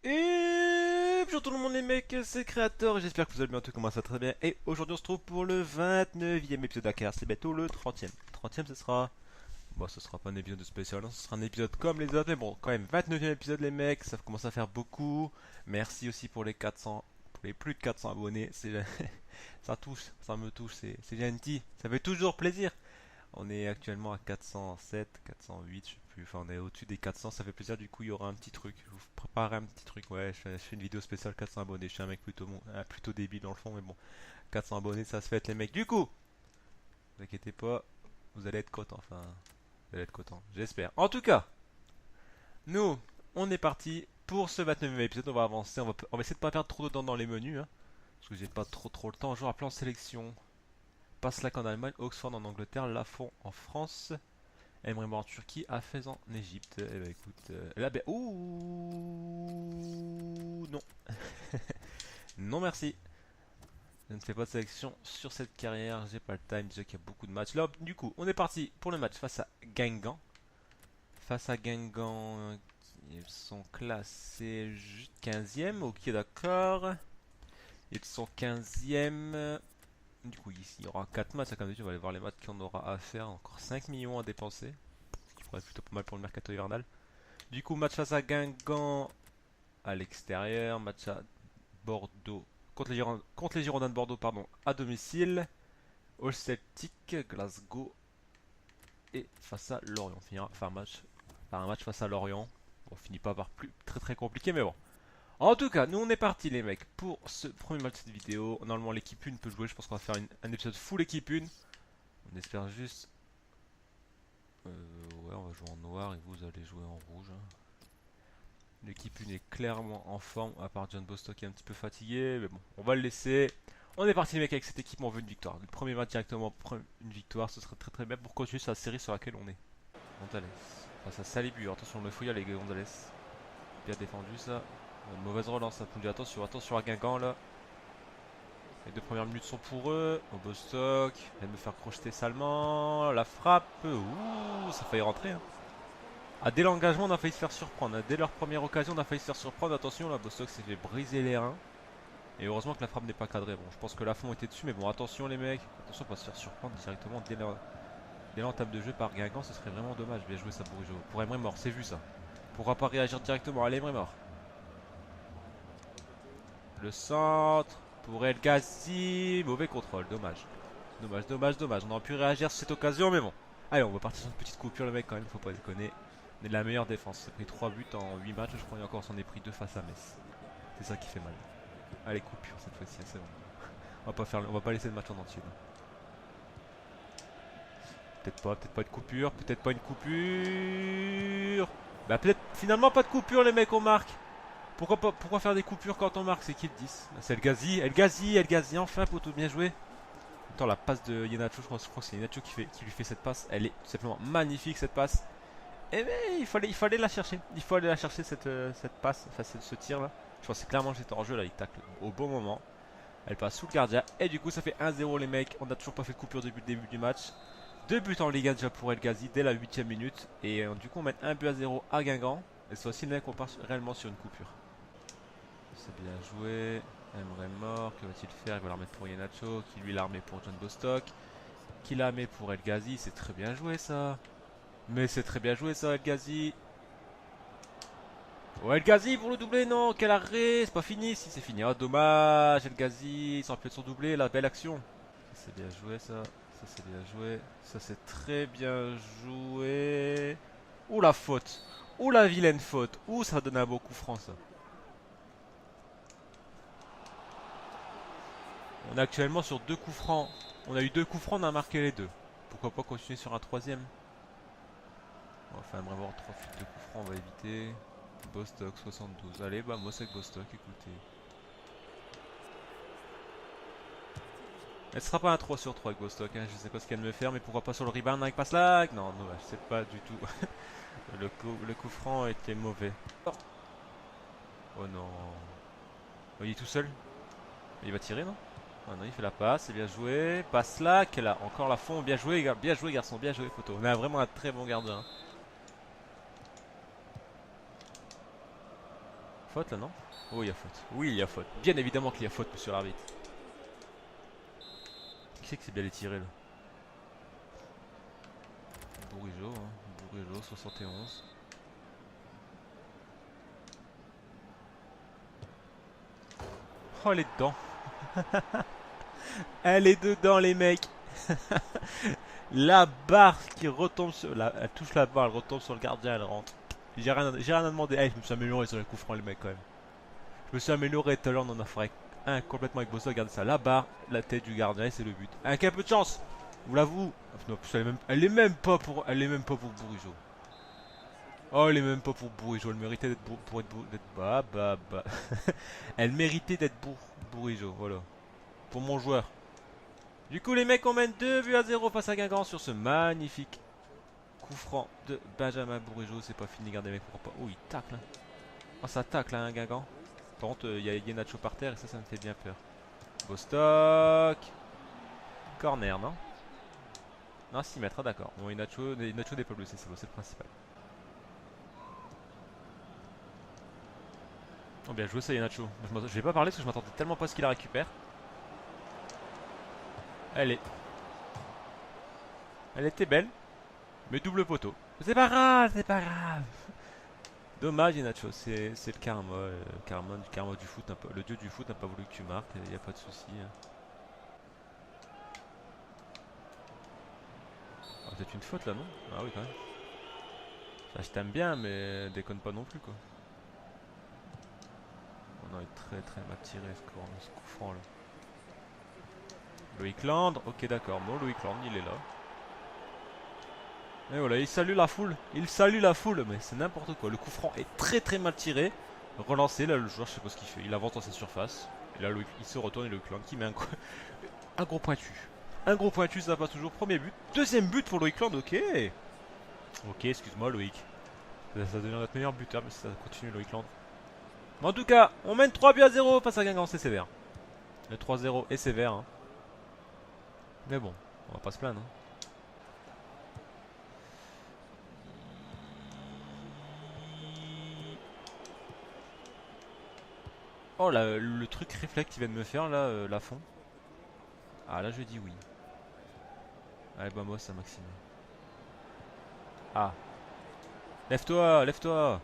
Et bonjour tout le monde les mecs, c'est Créateur et j'espère que vous allez bien, tout commence ça très bien. Et aujourd'hui on se trouve pour le 29e épisode d'Akar, c'est bientôt le 30e. 30e ce sera... Bon ce sera pas un épisode spécial, hein, ce sera un épisode comme les autres, mais bon quand même 29e épisode les mecs, ça commence à faire beaucoup. Merci aussi pour les 400, pour les plus de 400 abonnés, c'est... ça touche, ça me touche, c'est gentil, ça fait toujours plaisir. On est actuellement à 407, 408, je sais plus, enfin on est au-dessus des 400, ça fait plaisir, du coup il y aura un petit truc, je vous prépare un petit truc, ouais, je fais une vidéo spéciale 400 abonnés, je suis un mec plutôt, plutôt débile dans le fond, mais bon, 400 abonnés ça se fait les mecs, du coup, ne vous inquiétez pas, vous allez être contents, enfin, vous allez être contents, j'espère. En tout cas, nous, on est parti pour ce 29e épisode, on va avancer, on va essayer de pas perdre trop de temps dans les menus, hein, parce que j'ai pas trop le temps, je vous rappelle en sélection, Paslak en Allemagne, Oxford en Angleterre, Lafont en France, Emre Mor en Turquie, Hafez en Égypte. Eh ben écoute, là ben ouh non, non merci. Je ne fais pas de sélection sur cette carrière, j'ai pas le time, déjà qu'il y a beaucoup de matchs. Là, du coup, on est parti pour le match face à Guingamp. Face à Guingamp, ils sont classés juste 15e, ok d'accord. Ils sont 15e. Du coup, ici, il y aura 4 matchs, comme d'habitude, on va aller voir les matchs qu'on aura à faire. Encore 5 millions à dépenser, ce qui pourrait être plutôt pas mal pour le mercato hivernal. Du coup, match face à Guingamp à l'extérieur, match à Bordeaux, contre les Girondins de Bordeaux, pardon, à domicile. All Celtic, Glasgow et face à Lorient. On finira par un match face à Lorient. Bon, on finit pas par plus très compliqué, mais bon. En tout cas, nous on est parti les mecs pour ce premier match de cette vidéo. Normalement l'équipe 1 peut jouer, je pense qu'on va faire un épisode full équipe 1. On espère juste... ouais, on va jouer en noir et vous allez jouer en rouge, hein. L'équipe 1 est clairement en forme, à part John Bostock qui est un petit peu fatigué, mais bon, on va le laisser. On est parti les mecs avec cette équipe, on veut une victoire. Le premier match directement, une victoire, ce serait très bien pour continuer sur la série sur laquelle on est. Gonzalez, face à Salibu, attention le fouilla les Gonzalez. Bien défendu ça. Une mauvaise relance, ça dit attention à Guingamp là. Les 2 premières minutes sont pour eux. Au Bostock, il va me faire crocheter salement. La frappe, ouh, ça a failli rentrer, hein. Ah, dès l'engagement, on a failli se faire surprendre. Dès leur première occasion, on a failli se faire surprendre. Attention, là, Bostock s'est fait briser les reins. Et heureusement que la frappe n'est pas cadrée. Bon, je pense que Lafont était dessus, mais bon, attention les mecs. Attention, on va se faire surprendre directement dès l'entame de jeu par Guingamp. Ce serait vraiment dommage. Bien joué ça, Bourigeau. Pour Emre Mort, c'est vu ça. Pourra pas réagir directement. Allez, Emre Mort. Le centre pour El Ghazi. Mauvais contrôle, dommage. Dommage. On aurait pu réagir sur cette occasion, mais bon. Allez, on va partir sur une petite coupure, le mec, quand même. Faut pas déconner. On est de la meilleure défense. On a pris 3 buts en 8 matchs, je crois, et encore on s'en est pris 2 face à Metz. C'est ça qui fait mal. Allez, coupure cette fois-ci, c'est bon. On va pas laisser le match en entier. Peut-être pas de coupure, peut-être pas une coupure. Bah peut-être finalement pas de coupure les mecs, on marque. Pourquoi faire des coupures quand on marque? C'est qui le 10? C'est El Ghazi, enfin poteau, bien joué. Attends, la passe de Yenacho, je crois que c'est Yenacho qui lui fait cette passe. Elle est tout simplement magnifique cette passe. Et mais il fallait la chercher. Il faut aller la chercher cette passe, enfin ce tir là. Je pense que clairement j'étais en jeu là, il tacle au bon moment. Elle passe sous le gardien. Et du coup ça fait 1-0 les mecs. On n'a toujours pas fait de coupure depuis le début du match. 2 buts en Ligue 1 déjà pour El Ghazi dès la 8ème minute. Et du coup on met 1-0 à Guingamp. Et c'est aussi le mec on part réellement sur une coupure. C'est bien joué. Emre Mort, que va-t-il faire? Il va la remettre pour Yenacho, qui lui l'a remet pour John Bostock, qui la met pour El Ghazi. C'est très bien joué ça. Mais c'est très bien joué ça, El Ghazi. Oh, El Ghazi pour le doublé, non, quel arrêt, c'est pas fini, si c'est fini. Oh, dommage, El Ghazi, sans plus de son doublé, la belle action. Ça c'est bien joué ça, ça c'est bien joué, ça c'est très bien joué. Ouh la faute, ouh la vilaine faute, ouh ça donne un beau coup franc ça. On est actuellement sur 2 coups francs, on a eu 2 coups francs, on a marqué les 2. Pourquoi pas continuer sur un troisième? On va faire vraiment 3 fuites de coups francs, on va éviter. Bostock 72. Allez, bah moi c'est que Bostock, écoutez. Elle sera pas un 3 sur 3 avec Bostock, hein. Je sais pas ce qu'elle me faire, mais pourquoi pas sur le rebound avec Paslak? Non, non, c'est pas du tout. le coup franc était mauvais. Oh non. Oh, il est tout seul. Il va tirer, non? Oh non, il fait la passe, c'est bien joué. Paslak, là, encore la fond, bien joué garçon, bien joué photo. On a vraiment un très bon gardien. Faute là, non? Oh, il y a faute. Oui, il y a faute. Bien évidemment qu'il y a faute, monsieur l'arbitre. Qui c'est que c'est bien les tiré là? Bourigeau, hein. Bourigeau, 71. Oh, elle est dedans. Elle est dedans, les mecs. La barre qui retombe sur. Elle touche la barre, elle retombe sur le gardien, elle rentre. J'ai rien à demander. Eh, je me suis amélioré sur les coups francs, les mecs, quand même. Je me suis amélioré tout à l'heure, on en a fait un complètement avec Bossa. Regardez ça, la barre, la tête du gardien, et c'est le but. Un qui a peu de chance, vous l'avouez. Non, en plus, elle est même pas pour Bourigeau. Oh, elle est même pas pour Bourigeau. Elle méritait d'être pour être bah. Elle méritait d'être Bourigeau, voilà. Pour mon joueur. Du coup, les mecs, on mène 2 buts à 0 face à Guingamp sur ce magnifique coup franc de Benjamin Bourigeau. C'est pas fini, regardez, mec, pourquoi pas. Oh, il tacle, hein. Oh, ça tacle, hein, Guingamp. Par contre, il y a Nacho par terre et ça me fait bien peur. Bostock. Corner, non? Non, 6 mètres, ah, d'accord. Bon, Nacho n'est pas blessé, c'est bon, c'est le principal. Oh, bien joué, ça y est, Nacho. Je vais pas parler parce que je m'attendais tellement pas à ce qu'il la récupère. Elle est. Elle était belle, mais double poteau. C'est pas grave, c'est pas grave. Dommage, Nacho, c'est le karma. Karma du foot. Le dieu du foot n'a pas voulu que tu marques, il n'y a pas de souci. Ah, peut-être une faute là, non? Ah oui, quand même. Ça, je t'aime bien, mais déconne pas non plus, quoi. On a très mal tiré ce coup franc là. Loïc Land, ok d'accord, bon Loïc Land il est là. Et voilà, il salue la foule, mais c'est n'importe quoi. Le coup franc est très mal tiré. Relancé, là le joueur je sais pas ce qu'il fait, il avance dans sa surface. Et là Loïc, il se retourne et Loïc Land qui met un gros pointu. Un gros pointu, ça passe toujours, premier but. Deuxième but pour Loïc Land, ok. Ok, excuse-moi Loïc. Ça devient notre meilleur buteur, mais ça continue Loïc Land. Mais en tout cas, on mène 3 buts à 0 face à Guingamp, c'est sévère. Le 3-0 est sévère, hein. Mais bon, on va pas se plaindre, hein. Oh là, le truc réflexe qu'il vient de me faire là, la fond. Ah là je dis oui. Allez bah moi ça Maxime. Ah. Lève-toi, lève-toi.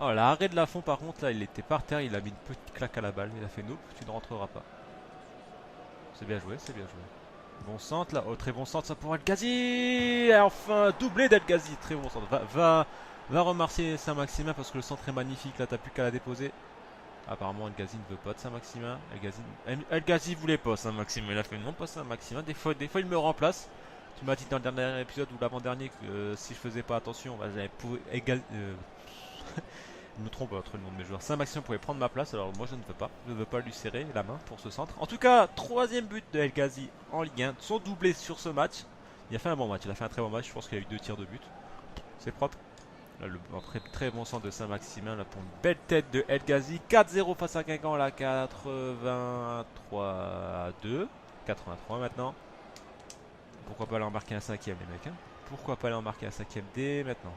Oh l'arrêt de la fond par contre là il était par terre, il a mis une petite claque à la balle. Il a fait nope, tu ne rentreras pas. C'est bien joué, c'est bien joué. Bon centre là, oh très bon centre ça pour El Ghazi. Enfin doublé d'El Ghazi, très bon centre. Va remercier Saint-Maximin parce que le centre est magnifique là, t'as plus qu'à la déposer. Apparemment El Ghazi ne veut pas de Saint-Maximin. El Ghazi voulait pas Saint-Maximin. Il a fait non pas Saint-Maximin. Des fois il me remplace. Tu m'as dit dans le dernier épisode ou l'avant-dernier que si je faisais pas attention, bah, j'avais pour égal. Je me trompe entre le nom de mes joueurs. Saint-Maximin pouvait prendre ma place. Alors moi je ne veux pas. Je ne veux pas lui serrer la main pour ce centre. En tout cas, troisième but de El Ghazi en Ligue 1. Son doublé sur ce match. Il a fait un bon match. Il a fait un très bon match. Je pense qu'il a eu 2 tirs de but. C'est propre. Là, très bon centre de Saint-Maximin là pour une belle tête de El Ghazi. 4-0 face à Guingamp là, 83-2. 83 maintenant. Pourquoi pas aller en marquer un cinquième les mecs, hein? Pourquoi pas aller en marquer un cinquième dès maintenant?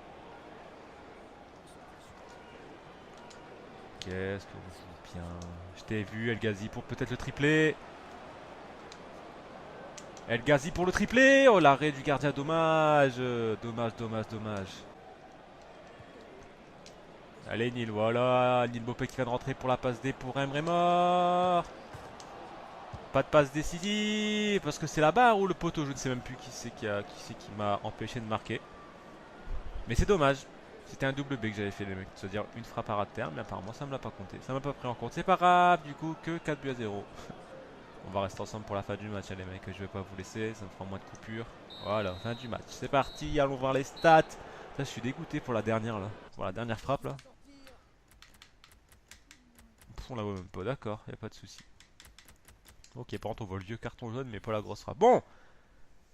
Qu'est-ce que vous joue bien. Je t'ai vu El Ghazi pour peut-être le triplé. El Ghazi pour le triplé. Oh l'arrêt du gardien, dommage. Dommage. Allez Nil, voilà, Nil Mopé qui vient de rentrer pour la passe D pour Emre Mort. Pas de passe décisive, parce que c'est la barre ou le poteau, je ne sais même plus qui c'est qui m'a empêché de marquer. Mais c'est dommage, c'était un double B que j'avais fait les mecs, c'est-à-dire une frappe à ras de terme, mais apparemment ça me l'a pas compté, ça m'a pas pris en compte. C'est pas grave, du coup que 4 buts à 0. On va rester ensemble pour la fin du match, hein, les mecs, je vais pas vous laisser, ça me fera moins de coupures. Voilà, fin du match, c'est parti, allons voir les stats. Là, je suis dégoûté pour la dernière là, pour la dernière frappe là. On la voit même pas, d'accord, y a pas de souci. Ok, par contre on voit le vieux carton jaune mais pas la grosse frappe. Bon,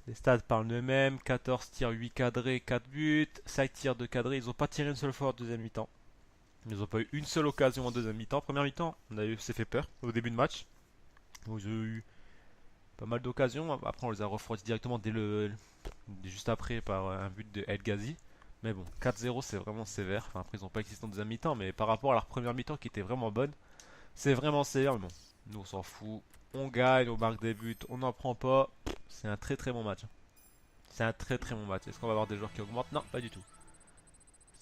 les stats parlent d'eux-mêmes, 14 tirs, 8 cadrés, 4 buts, 5 tirs de cadrés, ils ont pas tiré une seule fois en deuxième mi-temps. Ils ont pas eu une seule occasion en deuxième mi-temps. Première mi-temps, s'est fait peur au début de match. Ils ont eu pas mal d'occasions, après on les a refroidis directement juste après par un but de El Ghazi. Mais bon, 4-0 c'est vraiment sévère. Enfin, après ils ont pas existé en deuxième mi-temps, mais par rapport à leur première mi-temps qui était vraiment bonne, c'est vraiment sévère. Mais bon, nous on s'en fout. On gagne, on marque des buts, on n'en prend pas. C'est un très très bon match. C'est un très très bon match. Est-ce qu'on va avoir des joueurs qui augmentent? Non, pas du tout.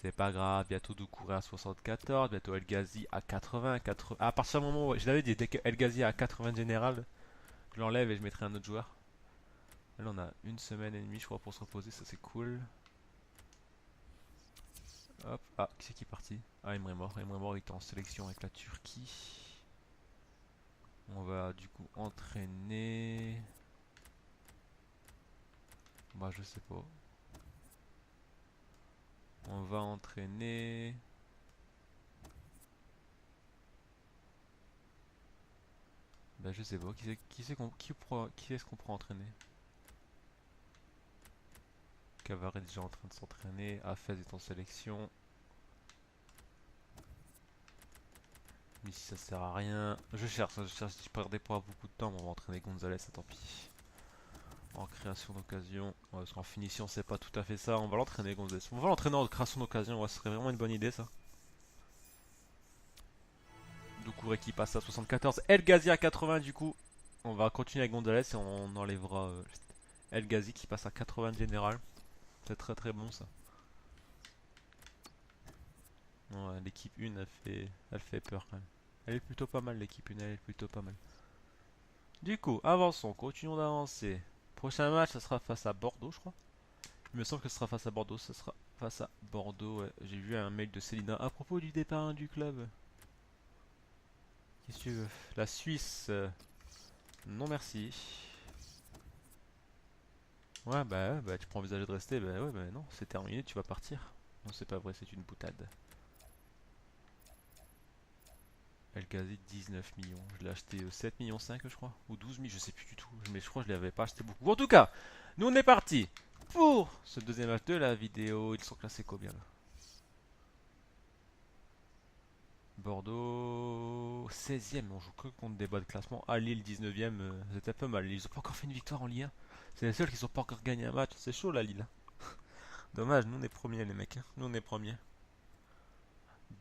C'est pas grave, bientôt Doucouré à 74, bientôt El Ghazi à 80, 80. À partir du moment où je l'avais dit, dès que El Ghazi est à 80 général, je l'enlève et je mettrai un autre joueur. Là on a une semaine et demie je crois pour se reposer, ça c'est cool. Hop, ah, qui c'est qui est parti? Ah, Emre Mor. Emre Mor était en sélection avec la Turquie. On va du coup entraîner. Bah, je sais pas. On va entraîner. Bah, je sais pas. Qui est-ce qu'on pourra entraîner? Cavare est déjà en train de s'entraîner. Hafez est en sélection. Mais si ça sert à rien. Je cherche, si je perdais pas beaucoup de temps, on va entraîner Gonzalez, tant pis. En création d'occasion, ouais, parce qu'en finition c'est pas tout à fait ça, on va l'entraîner Gonzalez. On va l'entraîner en création d'occasion, ouais, ce serait vraiment une bonne idée ça. Doucouré qui passe à 74, El Ghazi à 80 du coup. On va continuer avec Gonzalez et on enlèvera El Ghazi qui passe à 80 de général. C'est très très bon ça. Ouais, l'équipe 1 elle fait peur quand même. Elle est plutôt pas mal l'équipe 1, elle est plutôt pas mal. Du coup, avançons, continuons d'avancer. Prochain match, ça sera face à Bordeaux, je crois. Il me semble que ce sera face à Bordeaux, ça sera face à Bordeaux. Ouais. J'ai vu un mail de Célina à propos du départ du club. Qu'est-ce que tu veux? La Suisse, non merci. Ouais, tu peux envisager de rester. Bah ouais, bah non, c'est terminé, tu vas partir. Non, c'est pas vrai, c'est une boutade. El Ghazi 19 millions. Je l'ai acheté 7 millions 5 je crois. Ou 12 000, je sais plus du tout. Mais je crois que je l'avais pas acheté beaucoup. En tout cas, nous on est parti pour ce deuxième match de la vidéo. Ils sont classés combien là? Bordeaux 16ème, on joue que contre des bas de classement. Ah, Lille 19ème, c'était pas mal. Ils ont pas encore fait une victoire en Ligue 1. C'est les seuls qui ont pas encore gagné un match. C'est chaud la Lille. Dommage, nous on est premiers les mecs. Nous on est premiers.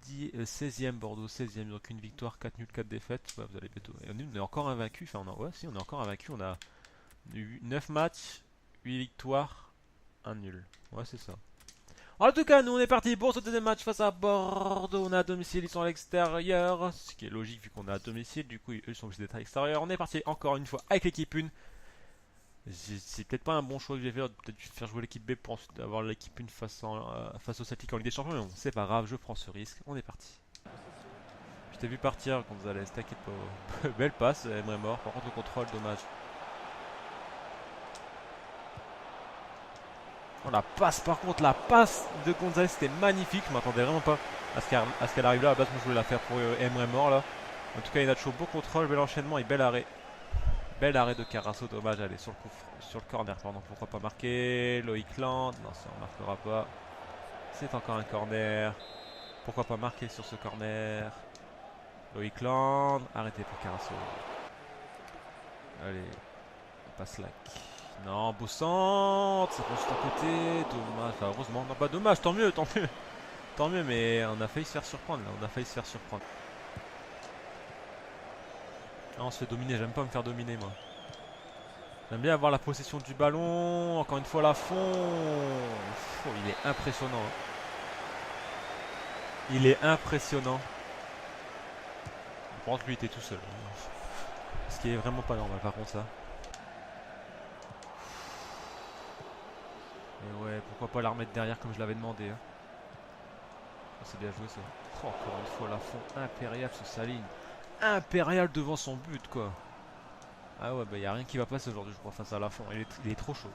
16ème Bordeaux, 16ème, donc une victoire, 4 nuls, 4 défaites. Ouais, vous allez bientôt. Et nous on est encore invaincu. Enfin, ouais, si, on est encore invaincu. On a 9 matchs, 8 victoires, 1 nul. Ouais, c'est ça. En tout cas, nous on est parti pour ce deuxième match face à Bordeaux. On est à domicile, ils sont à l'extérieur. Ce qui est logique vu qu'on est à domicile. Du coup, eux sont obligés d'être à l'extérieur. On est parti encore une fois avec l'équipe 1. C'est peut-être pas un bon choix que j'ai fait. Peut-être faire jouer l'équipe B pour ensuite avoir l'équipe 1 face au Celtic en Ligue des Champions. Mais bon, c'est pas grave, je prends ce risque. On est parti. Je t'ai vu partir, Gonzalez. T'inquiète pas. Belle passe, Emre Mor. Par contre, le contrôle, dommage. Oh, la passe par contre, la passe de Gonzalez c'était magnifique, je m'attendais vraiment pas à ce qu'elle arrive là, à la base moi je voulais la faire pour Emre Mor là. En tout cas Inacho, beau contrôle, bel enchaînement et bel arrêt. Bel arrêt de Carasso, dommage, allez sur le corner, pardon, pourquoi pas marquer. Loïc Land, non ça on marquera pas. C'est encore un corner. Pourquoi pas marquer sur ce corner. Loïc Land, arrêté pour Carasso. Allez, on passe là. Non, beau centre, ça passe juste à côté, dommage, enfin, heureusement, non pas dommage, tant mieux, tant mieux. Tant mieux, mais on a failli se faire surprendre là, on a failli se faire surprendre. Ah, on se fait dominer, j'aime pas me faire dominer moi. J'aime bien avoir la possession du ballon, encore une fois la fond. Oh, il est impressionnant. Hein. Il est impressionnant. Par contre lui il était tout seul. Ce qui est vraiment pas normal par contre ça. Et ouais, pourquoi pas la remettre derrière comme je l'avais demandé. Hein. Oh, c'est bien joué ça. Oh, encore une fois la fond impériale sur sa ligne. Impérial devant son but quoi. Ah ouais bah y a rien qui va passer aujourd'hui je crois face à la fond. Il est trop chaud.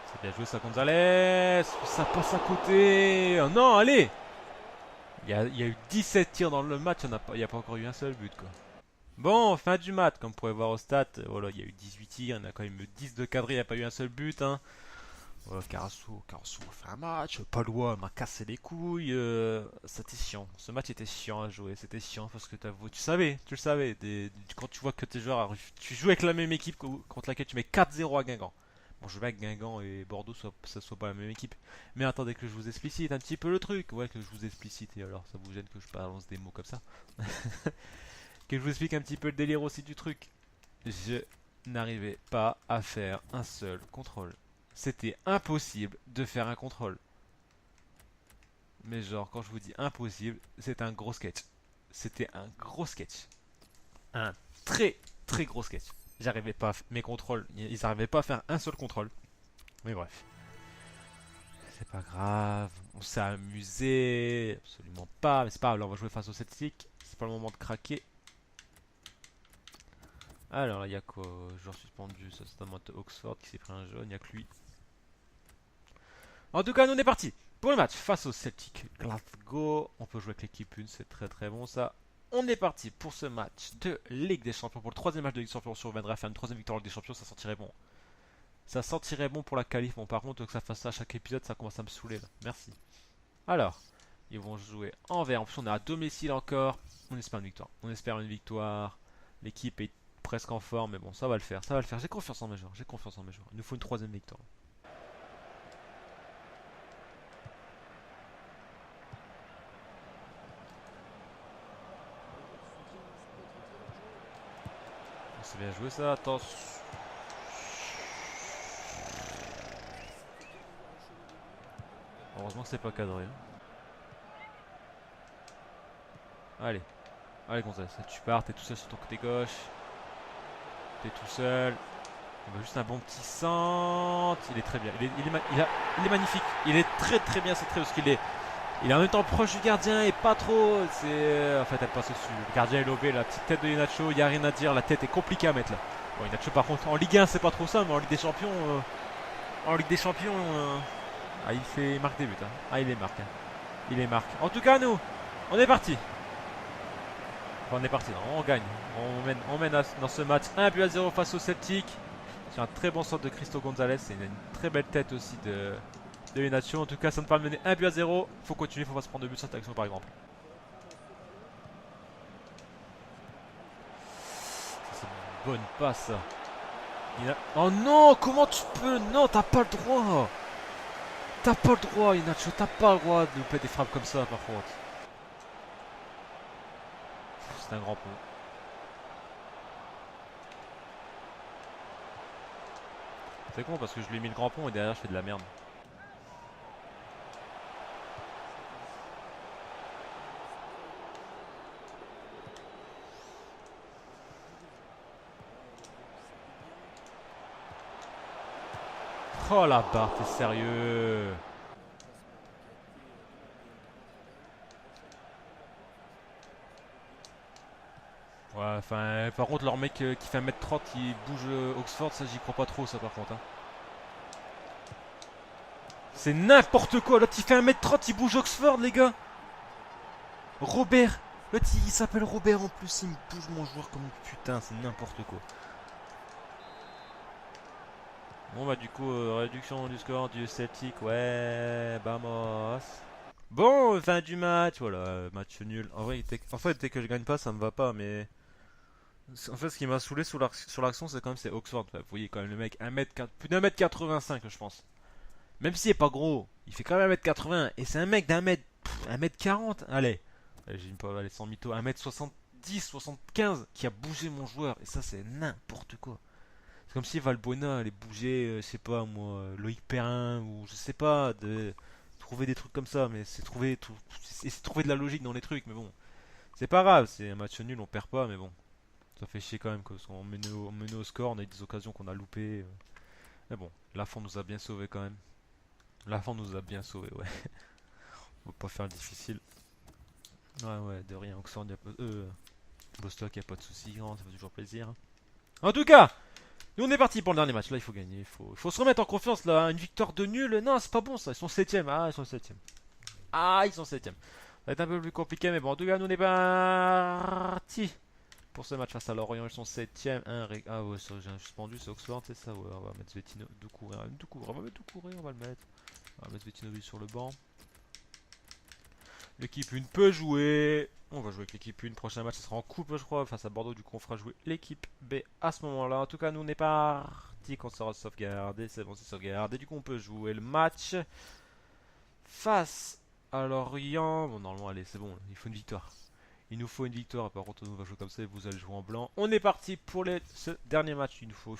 C'est bien joué ça Gonzalez. Ça passe à côté. Oh non allez. Il y a eu 17 tirs dans le match, il n'y a pas encore eu un seul but quoi. Bon, fin du match, comme vous pouvez voir au stat, voilà, il y a eu 18 tirs, il y en a quand même eu 10 de cadré, il n'y a pas eu un seul but. Hein. Carasso a fait un match, Palois m'a cassé les couilles, c'était chiant. Ce match était chiant à jouer, c'était chiant parce que tu le savais, quand tu vois que tes joueurs, tu joues avec la même équipe contre laquelle tu mets 4-0 à Guingamp. Bon, je veux bien que Guingamp et Bordeaux ça soit pas la même équipe. Mais attendez que je vous explicite un petit peu le truc. Ouais, que je vous explicite, et alors ça vous gêne que je balance des mots comme ça. Que je vous explique un petit peu le délire aussi du truc. Je n'arrivais pas à faire un seul contrôle. C'était impossible de faire un contrôle. Mais genre, quand je vous dis impossible, c'est un gros sketch. C'était un gros sketch. Un très très gros sketch. J'arrivais pas à mes contrôles, ils n'arrivaient pas à faire un seul contrôle. Mais bref. C'est pas grave, on s'est amusé, absolument pas, mais c'est pas grave, là on va jouer face au Celtic, c'est pas le moment de craquer. Alors, il y a quoi? Joueur suspendu, ça c'est un mode Oxford qui s'est pris un jaune, il y a que lui. En tout cas, nous on est parti pour le match face au Celtic Glasgow. On peut jouer avec l'équipe 1, c'est très très bon ça. On est parti pour ce match de Ligue des Champions, pour le troisième match de Ligue des Champions. Si on reviendrait à faire une troisième victoire en Ligue des Champions, ça sentirait bon. Ça sentirait bon pour la qualif. Bon, par contre, que ça fasse ça à chaque épisode, ça commence à me saouler là. Merci. Alors, ils vont jouer en vert. En plus, on est à domicile encore. On espère une victoire. On espère une victoire. L'équipe est presque en forme, mais bon, ça va le faire. Ça va le faire. J'ai confiance en mes joueurs. J'ai confiance en mes joueurs. Il nous faut une troisième victoire. C'est bien joué ça. Attention. Heureusement que c'est pas cadré. Allez. Allez Gonzalez, tu pars, t'es tout seul sur ton côté gauche. T'es tout seul. On va juste un bon petit centre. Il est très bien. Il est magnifique. Il est très très bien centré parce qu'il est en même temps proche du gardien et pas trop. En fait, elle passe au-dessus. Le gardien est lobé, la petite tête de Inacho. Il n'y a rien à dire. La tête est compliquée à mettre là. Bon, Inacho par contre en Ligue 1 c'est pas trop ça, mais en Ligue des Champions, ah, il marque des buts. Hein. Ah, il les marque. Hein. Il les marque. En tout cas, nous, on est parti. Enfin, on est parti, non, on gagne. On mène dans ce match 1-0 face au Celtic. C'est un très bon centre de Cristo Gonzalez. C'est une très belle tête aussi de Inacho. En tout cas, ça nous permet de mener 1-0. Faut continuer, faut pas se prendre de but sur cette action par exemple. C'est une bonne passe. Oh non, comment tu peux? Non, t'as pas le droit. T'as pas le droit, Inacho. T'as pas le droit de nous faire des frappes comme ça par contre. C'est un grand pont. C'est con parce que je lui ai mis le grand pont et derrière je fais de la merde. Oh la barre, t'es sérieux? Ouais, enfin, par contre, leur mec qui fait 1m30, il bouge Oxford, ça j'y crois pas trop, ça par contre. Hein. C'est n'importe quoi, l'autre il fait 1m30, il bouge Oxford, les gars. Robert, l'autre il s'appelle Robert en plus, il me bouge mon joueur comme une putain, c'est n'importe quoi. Bon bah du coup, réduction du score du Celtic, ouais, vamos. Bon, fin du match, voilà, match nul. En fait, dès que je gagne pas, ça me va pas, mais... En fait, ce qui m'a saoulé sur l'action, c'est quand même c'est Oxford. Vous voyez quand même le mec, plus d'un mètre 85, je pense. Même s'il est pas gros, il fait quand même 1m80. Et c'est un mec un mètre 40. Allez, j'ai pas aller sans mytho. 1m70, 75 qui a bougé mon joueur. Et ça, c'est n'importe quoi. C'est comme si Valbuena allait bouger, je sais pas moi, Loïc Perrin ou je sais pas, trouver des trucs comme ça. Mais c'est trouver de la logique dans les trucs. Mais bon, c'est pas grave. C'est un match nul, on perd pas. Mais bon. Ça fait chier quand même parce qu'on menait au score, on a eu des occasions qu'on a loupées. Mais bon, la fin nous a bien sauvés quand même. La fin nous a bien sauvés, ouais. On va pas faire le difficile. Ouais, de rien. Oxford, Bostock, y a pas de soucis, ça fait toujours plaisir. En tout cas, nous on est parti pour le dernier match. Là, il faut gagner. Il faut se remettre en confiance là. Une victoire de nul, non, c'est pas bon ça. Ils sont 7ème. Ah, ils sont 7ème. Ah, ils sont 7ème. Ça va être un peu plus compliqué, mais bon, en tout cas, nous on est parti Pour ce match face à Lorient, ils sont 7ème. Ah ouais, j'ai suspendu, c'est Oxford, c'est ça. Ouais, on va mettre Svetino, Doucouré, on va mettre Doucouré, on va le mettre. On va mettre Svetinovic sur le banc. L'équipe 1 peut jouer. On va jouer avec l'équipe 1. Prochain match, ce sera en coupe, je crois, face à Bordeaux. Du coup, on fera jouer l'équipe B à ce moment-là. En tout cas, nous, on est parti qu'on sera sauvegardé. C'est bon, c'est sauvegardé. Du coup, on peut jouer le match face à Lorient. Bon, normalement, allez, c'est bon. Il faut une victoire. Il nous faut une victoire. Par contre, on va jouer comme ça et vous allez jouer en blanc. On est parti pour ce dernier match. Il faut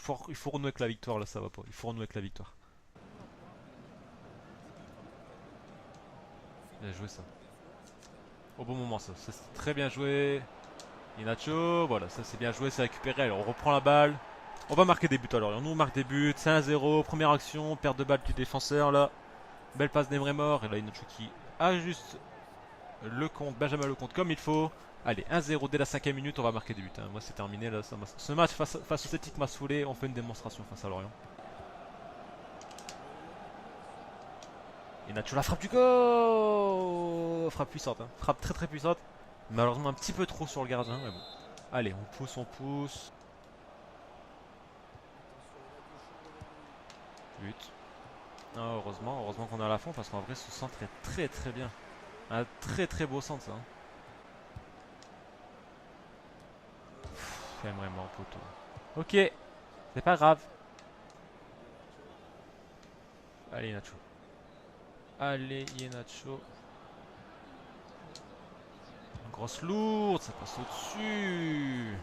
renouer avec la victoire. Là, ça va pas. Il faut renouer avec la victoire. Bien joué, ça. Au bon moment, ça c'est très bien joué. Inacho, voilà, ça c'est bien joué, c'est récupéré. Alors on reprend la balle. On va marquer des buts alors. Nous on marque des buts, c'est 1-0, première action, perte de balle du défenseur là. Belle passe d'Emre Mort. Et là Inacho qui ajuste le compte, Benjamin le compte comme il faut. Allez, 1-0 dès la 5ème minute, on va marquer des buts. Hein. Moi c'est terminé là. Ce match face au Celtic m'a saoulé, on fait une démonstration face à Lorient. Inacho la frappe du goal. Frappe puissante, hein. Frappe très très puissante. Malheureusement un petit peu trop sur le gardien, mais bon. Allez, on pousse, on pousse. But. Ah, heureusement qu'on est à la fond parce qu'en vrai ce centre est très très bien. Un très très beau centre ça. J'aime vraiment poteau. Ok, c'est pas grave. Allez Nacho. Allez Nacho. Grosse lourde, ça passe au-dessus.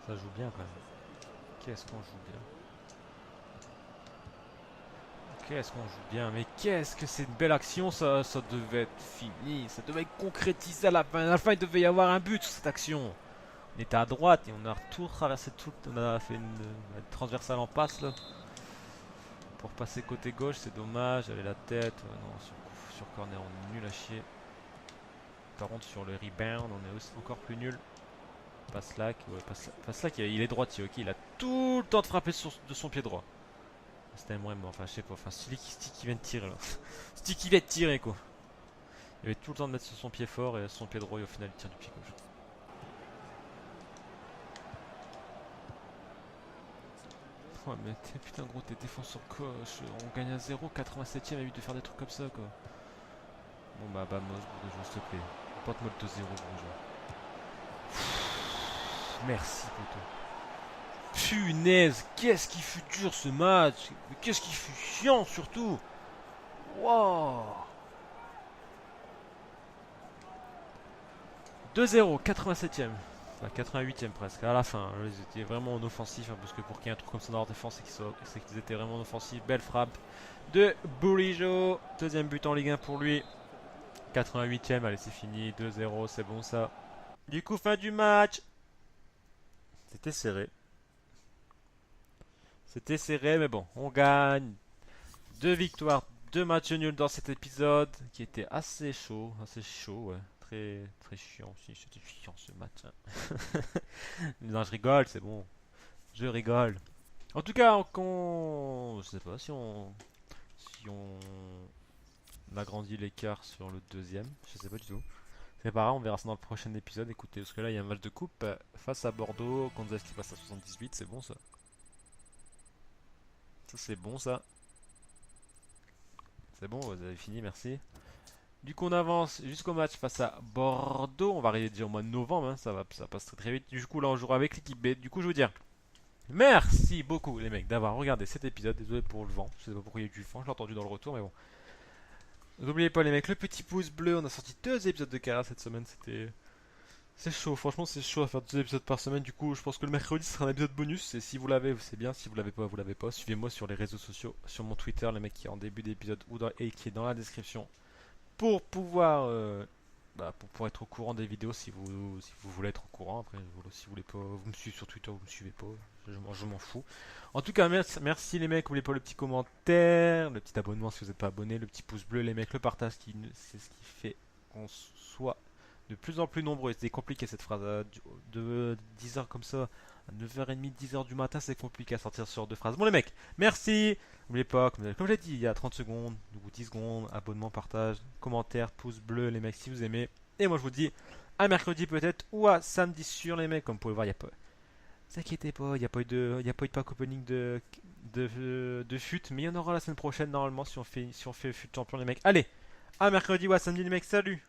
Ça joue bien quand même. Qu'est-ce qu'on joue bien. Qu'est-ce qu'on joue bien. Mais qu'est-ce que c'est une belle action ça. Ça devait être fini. Ça devait être concrétisé à la fin. À la fin il devait y avoir un but sur cette action. On était à droite et on a tout traversé tout. On a fait une transversale en passe là. Pour passer côté gauche, c'est dommage. Allez la tête. Non, sur corner on est nul à chier. Par contre sur le rebound on est aussi encore plus nul. Paslack, ouais, Paslack il est droitier, ok, il a tout le temps de frapper de son pied droit. C'était moi, enfin je sais pas, enfin Stick qui vient de tirer là. Stick qui vient de tirer quoi. Il avait tout le temps de mettre sur son pied fort et son pied droit et au final il tire du pied gauche. Ouais mais putain gros t'es défenseur coche, on gagne à 0, 87ème, évite de faire des trucs comme ça quoi. Bon bah Bamos, bourgeois s'il te plaît. Porte-moi le 2-0 bourgeois. Merci poto. Punaise, qu'est-ce qui fut dur ce match. Qu'est-ce qui fut chiant surtout. Wow. 2-0, 87ème. Enfin 88ème presque, à la fin. Ils étaient vraiment en offensif, hein, parce que pour qu'il y ait un truc comme ça dans leur défense, c'est qu'ils étaient vraiment en offensif. Belle frappe de Bourigeaud. Deuxième but en Ligue 1 pour lui. 88ème, allez c'est fini. 2-0, c'est bon ça. Du coup, fin du match. C'était serré. C'était serré, mais bon, on gagne. 2 victoires, 2 matchs nuls dans cet épisode qui était assez chaud, ouais. Très, très chiant aussi. C'était chiant ce match. Hein. Non, je rigole, c'est bon. Je rigole. En tout cas, je sais pas si on agrandit l'écart sur le deuxième. Je sais pas du tout. C'est pas grave, on verra ça dans le prochain épisode. Écoutez, parce que là, il y a un match de coupe face à Bordeaux. Gonzalez qui passe à 78, c'est bon ça. Ça, c'est bon ça. C'est bon, vous avez fini, merci. Du coup, on avance jusqu'au match face à Bordeaux. On va arriver déjà au mois de novembre, hein, ça passe très très vite. Du coup, là, on jouera avec l'équipe B. Du coup, je veux dire, merci beaucoup les mecs d'avoir regardé cet épisode. Désolé pour le vent, je sais pas pourquoi il y a eu du vent, je l'ai entendu dans le retour, mais bon. N'oubliez pas les mecs, le petit pouce bleu. On a sorti 2 épisodes de Kara cette semaine, c'est chaud, franchement c'est chaud à faire 2 épisodes par semaine. Du coup je pense que le mercredi sera un épisode bonus. Et si vous l'avez c'est bien, si vous l'avez pas vous l'avez pas. Suivez-moi sur les réseaux sociaux, sur mon Twitter, les mecs qui est en début d'épisode et qui est dans la description. Pour pouvoir être au courant des vidéos si vous voulez être au courant. Après si vous voulez pas, vous me suivez sur Twitter, vous me suivez pas, je m'en fous. En tout cas merci les mecs, n'oubliez pas le petit commentaire, le petit abonnement si vous n'êtes pas abonné, le petit pouce bleu les mecs, le partage c'est ce qui fait qu'on soit de plus en plus nombreux. C'est compliqué cette phrase. De 10h comme ça, à 9h30, 10h du matin, c'est compliqué à sortir ce genre de phrase. Bon les mecs, merci. N'oubliez pas, comme j'ai dit il y a 30 secondes, ou 10 secondes, abonnement, partage, commentaire, pouce bleu les mecs si vous aimez. Et moi je vous dis à mercredi peut-être ou à samedi sûr les mecs. Comme vous pouvez le voir, il n'y a pas. Ne vous inquiétez pas, il n'y a pas eu de pack opening de fut, mais il y en aura la semaine prochaine normalement si on fait fut champion les mecs. Allez, à mercredi ou à samedi les mecs, salut!